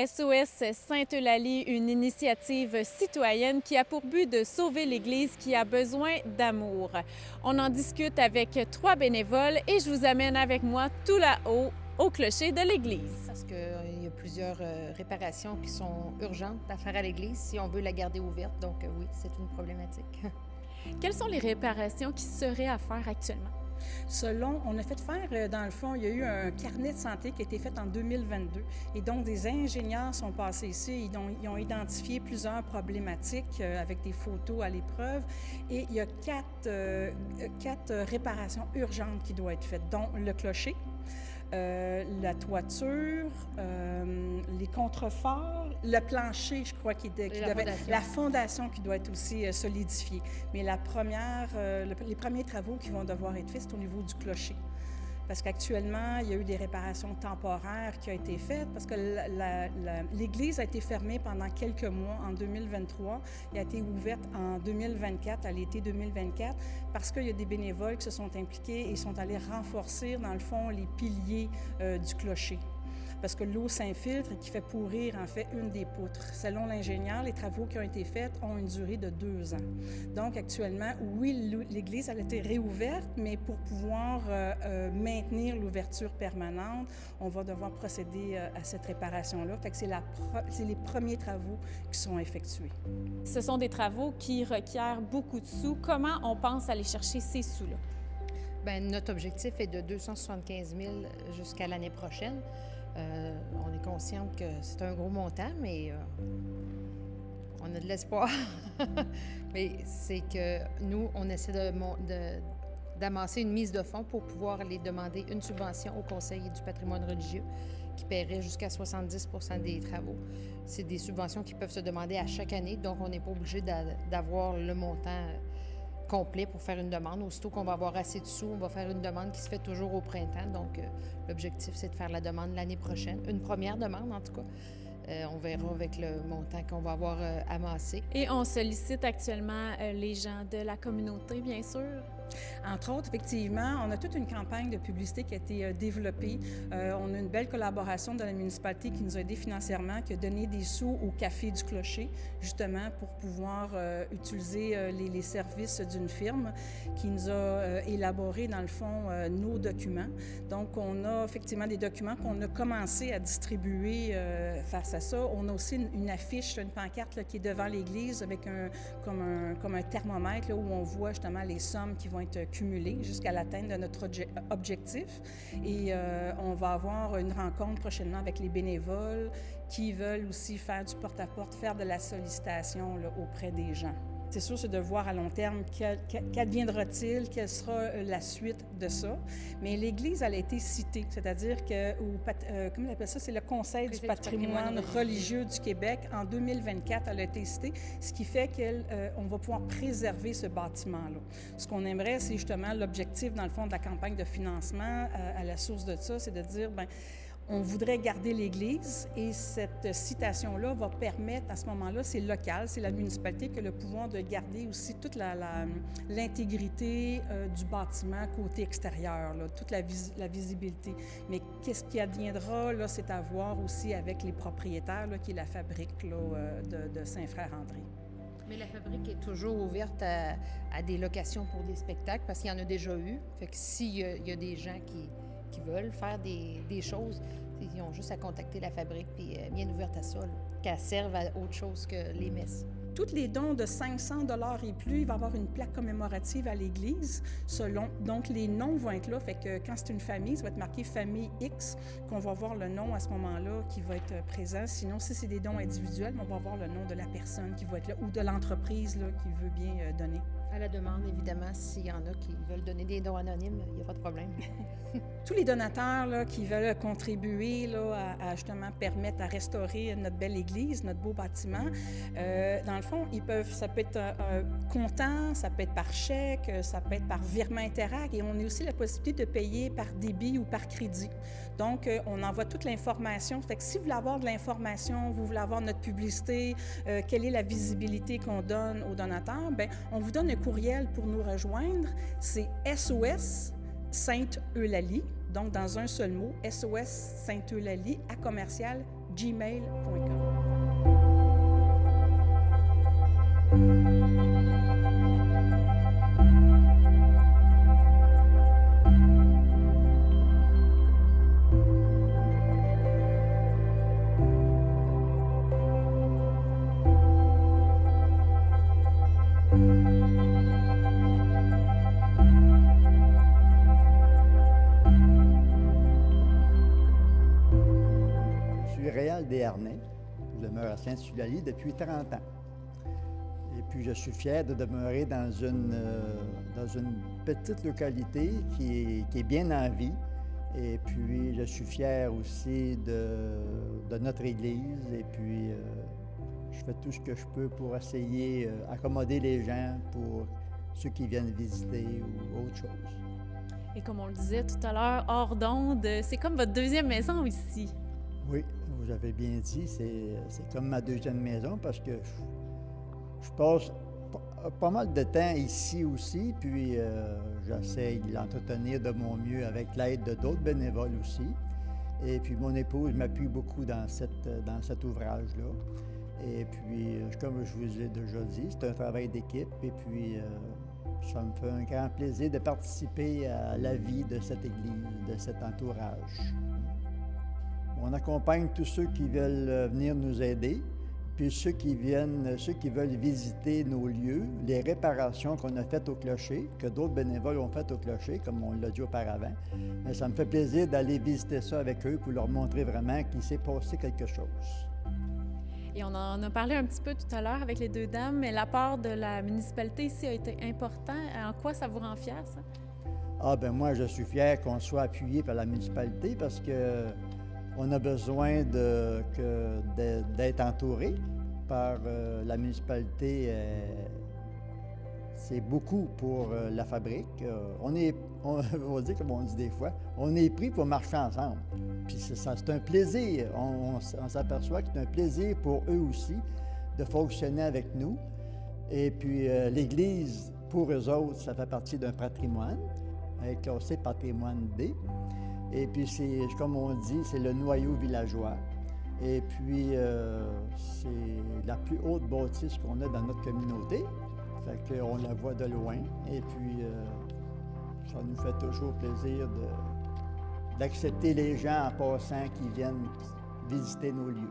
SOS Sainte-Eulalie, une initiative citoyenne qui a pour but de sauver l'Église qui a besoin d'amour. On en discute avec 3 bénévoles et je vous amène avec moi tout là-haut au clocher de l'Église. Parce qu'il y a plusieurs réparations qui sont urgentes à faire à l'Église si on veut la garder ouverte. Donc oui, c'est une problématique. Quelles sont les réparations qui seraient à faire actuellement? On a fait faire, dans le fond, il y a eu un carnet de santé qui a été fait en 2022. Et donc, des ingénieurs sont passés ici. Ils ont identifié plusieurs problématiques avec des photos à l'épreuve. Et il y a quatre réparations urgentes qui doivent être faites, dont le clocher, la toiture, les contreforts, le plancher, je crois, la fondation qui doit être aussi solidifiée. Mais les premiers travaux qui vont devoir être faits, c'est au niveau du clocher. Parce qu'actuellement, il y a eu des réparations temporaires qui ont été faites parce que l'Église a été fermée pendant quelques mois en 2023 et a été ouverte en 2024, à l'été 2024, parce qu'il y a des bénévoles qui se sont impliqués et sont allés renforcer, dans le fond, les piliers du clocher. Parce que l'eau s'infiltre et qui fait pourrir, en fait, une des poutres. Selon l'ingénieur, les travaux qui ont été faits ont une durée de 2 ans. Donc, actuellement, oui, l'Église a été réouverte, mais pour pouvoir maintenir l'ouverture permanente, on va devoir procéder à cette réparation-là. Fait que c'est les premiers travaux qui sont effectués. Ce sont des travaux qui requièrent beaucoup de sous. Comment on pense aller chercher ces sous-là? Bien, notre objectif est de 275 000 jusqu'à l'année prochaine. On est consciente que c'est un gros montant, mais on a de l'espoir. Mais c'est que nous, on essaie d'amasser une mise de fonds pour pouvoir aller demander une subvention au Conseil du patrimoine religieux qui paierait jusqu'à 70 des travaux. C'est des subventions qui peuvent se demander à chaque année, donc on n'est pas obligé d'avoir le montant complet pour faire une demande. Aussitôt qu'on va avoir assez de sous, on va faire une demande qui se fait toujours au printemps. Donc, l'objectif, c'est de faire la demande l'année prochaine. Une première demande, en tout cas. On verra avec le montant qu'on va avoir amassé. Et on sollicite actuellement les gens de la communauté, bien sûr. Entre autres, effectivement, on a toute une campagne de publicité qui a été développée. On a une belle collaboration de la municipalité qui nous a aidés financièrement, qui a donné des sous au Café du Clocher, justement pour pouvoir utiliser les services d'une firme qui nous a élaboré, dans le fond, nos documents. Donc, on a effectivement des documents qu'on a commencé à distribuer face à ça. On a aussi une affiche, une pancarte là, qui est devant l'église avec comme un thermomètre là, où on voit justement les sommes qui vont être cumulées jusqu'à l'atteinte de notre objectif. Et on va avoir une rencontre prochainement avec les bénévoles qui veulent aussi faire du porte-à-porte, faire de la sollicitation là, auprès des gens. C'est sûr, c'est de voir à long terme qu'adviendra-t-il, quelle sera la suite de ça. Mais l'Église, elle a été citée, c'est-à-dire que, comment on appelle ça, c'est le Conseil du patrimoine religieux du Québec. En 2024, elle a été citée, ce qui fait qu'on va pouvoir préserver ce bâtiment-là. Ce qu'on aimerait, c'est justement l'objectif, dans le fond, de la campagne de financement à la source de ça, c'est de dire, bien, on voudrait garder l'Église et cette citation-là va permettre, à ce moment-là, c'est local, c'est la municipalité qui a le pouvoir de garder aussi toute l'intégrité du bâtiment côté extérieur, là, toute la visibilité. Mais qu'est-ce qui adviendra, là, c'est à voir aussi avec les propriétaires, là, qui est la fabrique là, de Saint-Frère-André. Mais la fabrique est toujours ouverte à des locations pour des spectacles parce qu'il y en a déjà eu. Fait que s'il y a des gens qui veulent faire des choses, ils ont juste à contacter la fabrique, puis bien ouverte à ça, qu'elle serve à autre chose que les messes. Tous les dons de 500 $ et plus, il va y avoir une plaque commémorative à l'Église. Donc, les noms vont être là. Fait que quand c'est une famille, ça va être marqué famille X, qu'on va voir le nom à ce moment-là qui va être présent. Sinon, si c'est des dons individuels, on va voir le nom de la personne qui va être là ou de l'entreprise là, qui veut bien donner. À la demande, évidemment, s'il y en a qui veulent donner des dons anonymes, il n'y a pas de problème. Tous les donateurs là, qui veulent contribuer là, à justement permettre à restaurer notre belle église, notre beau bâtiment, dans le fond, ça peut être comptant, ça peut être par chèque, ça peut être par virement Interac et on a aussi la possibilité de payer par débit ou par crédit. Donc, on envoie toute l'information. Fait que si vous voulez avoir de l'information, vous voulez avoir notre publicité, quelle est la visibilité qu'on donne aux donateurs, bien, on vous donne un courriel pour nous rejoindre. C'est SOS Sainte-Eulalie, donc dans un seul mot, SOS Sainte-Eulalie @ Je suis Réal Desharnais. Je demeure à Sainte-Eulalie depuis 30 ans. Et puis, je suis fier de demeurer dans une petite localité qui est bien en vie. Et puis, je suis fier aussi de notre Église. Et puis, je fais tout ce que je peux pour essayer d'accommoder les gens pour ceux qui viennent visiter ou autre chose. Et comme on le disait tout à l'heure, hors d'onde, c'est comme votre deuxième maison ici. Oui, vous avez bien dit, c'est comme ma deuxième maison parce que je passe pas mal de temps ici aussi, puis j'essaie de l'entretenir de mon mieux avec l'aide de d'autres bénévoles aussi. Et puis mon épouse m'appuie beaucoup dans cet ouvrage-là. Et puis, comme je vous ai déjà dit, c'est un travail d'équipe et puis ça me fait un grand plaisir de participer à la vie de cette église, de cet entourage. On accompagne tous ceux qui veulent venir nous aider, puis ceux qui veulent visiter nos lieux, les réparations qu'on a faites au clocher, que d'autres bénévoles ont faites au clocher, comme on l'a dit auparavant. Mais ça me fait plaisir d'aller visiter ça avec eux pour leur montrer vraiment qu'il s'est passé quelque chose. Et on en a parlé un petit peu tout à l'heure avec les deux dames, mais l'apport de la municipalité ici a été important. En quoi ça vous rend fier, ça? Ah ben moi, je suis fier qu'on soit appuyé par la municipalité parce que on a besoin d'être entouré par la municipalité. C'est beaucoup pour la fabrique. On va dire comme on dit des fois, on est pris pour marcher ensemble. Puis c'est un plaisir. On s'aperçoit que c'est un plaisir pour eux aussi de fonctionner avec nous. Et puis l'Église, pour eux autres, ça fait partie d'un patrimoine, classé patrimoine D. Et puis, comme on dit, c'est le noyau villageois. Et puis, c'est la plus haute bâtisse qu'on a dans notre communauté. Fait qu'on la voit de loin. Et puis, ça nous fait toujours plaisir d'accepter les gens en passant qui viennent visiter nos lieux.